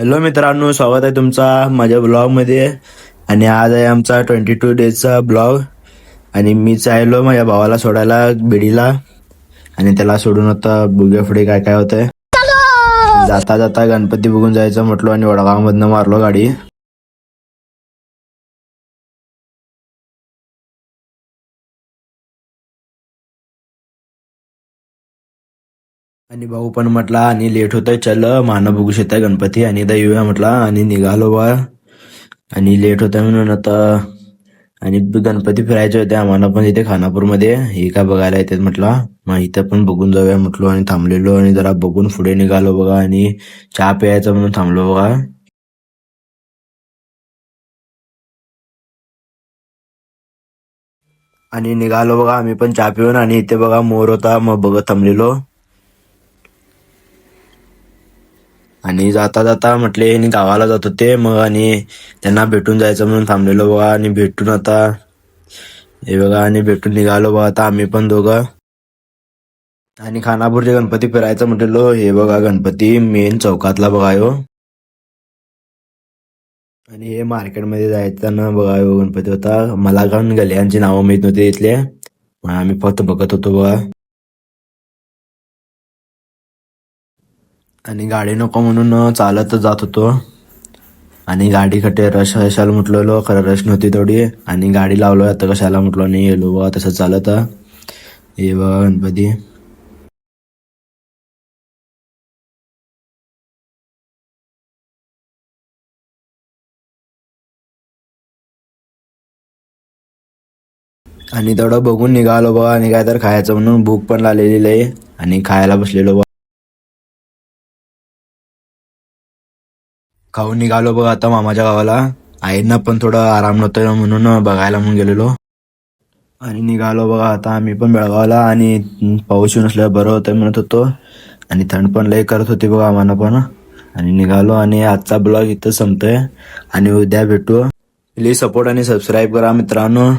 Hello मित्रांनो, स्वागत आहे तुमचा माझ्या ब्लॉगमध्ये. आणि आज आहे आमचा 22 डेजचा ब्लॉग. आणि मी चाललो माझ्या भावाला सोडायला बिडीला, आणि त्याला सोडून आता बघूया पुढे काय काय होतंय. जाता जाता गणपती बघून जायचं म्हटलो आणि वडगावमधनं मारलो गाडी. आणि भाऊ पण म्हटला आणि लेट होतंय, चल मानं बघू शकताय गणपती आणि एकदा येऊया म्हटला. आणि निघालो बा. आणि लेट होतंय म्हणून आता. आणि गणपती फिरायचे होते आम्हाला पण इथे खानापूरमध्ये, हे काय बघायला येतात म्हटला. मग इथं पण बघून जाऊया म्हटलो आणि थांबलेलो आणि जरा बघून पुढे निघालो बघा. आणि चहा प्यायचा म्हणून थांबलो बघा. आणि निघालो बघा आम्ही पण चहा पिऊन. आणि इथे बघा मोर होता, मग बघत थांबलेलो. आणि जाता जाता म्हटले आणि गावाला जात होते मग, आणि त्यांना भेटून जायचं म्हणून थांबलेलो बघा. आणि भेटून आता हे बघा, आणि भेटून निघालो बघा आता आम्ही पण दोघं. आणि खानापूरचे गणपती फिरायचं म्हटलेलो. हे बघा गणपती मेन चौकातला बघा ह्यो. आणि हे मार्केटमध्ये जायचं ना बघा, ह्यो गणपती होता. मला पण गल्यांची नावं माहित नव्हती इथले, मग आम्ही फक्त बघत होतो बघा. आणि गाडी नको म्हणून चालत जात होतो. आणि गाडी खटे रश कशाला म्हटलेलो, खरं रश नव्हती तेवढी. आणि गाडी लावलो आता कशाला म्हटलो नाही, गेलो बघा तसं चालत. हे बघा गणपती. आणि तेवढं बघून निघालो बघा. आणि काय तर खायचं म्हणून भूक पण लागलेली लय, आणि खायला बसलेलो बघा. खाऊन निघालो बघा आता मामाच्या गावाला. आईंना पण थोडं आराम नव्हतं म्हणून बघायला म्हणून गेलेलो. आणि निघालो बघा आता आम्ही पण बेळगावला. आणि पाऊस येऊन असल्यावर बरं होतं म्हणत होतो. आणि थंड पण लय करत होती बघा आम्हाला पण. आणि निघालो. आणि आजचा ब्लॉग इथं संपतोय, आणि उद्या भेटू. प्लीज सपोर्ट आणि सबस्क्राईब करा मित्रांनो.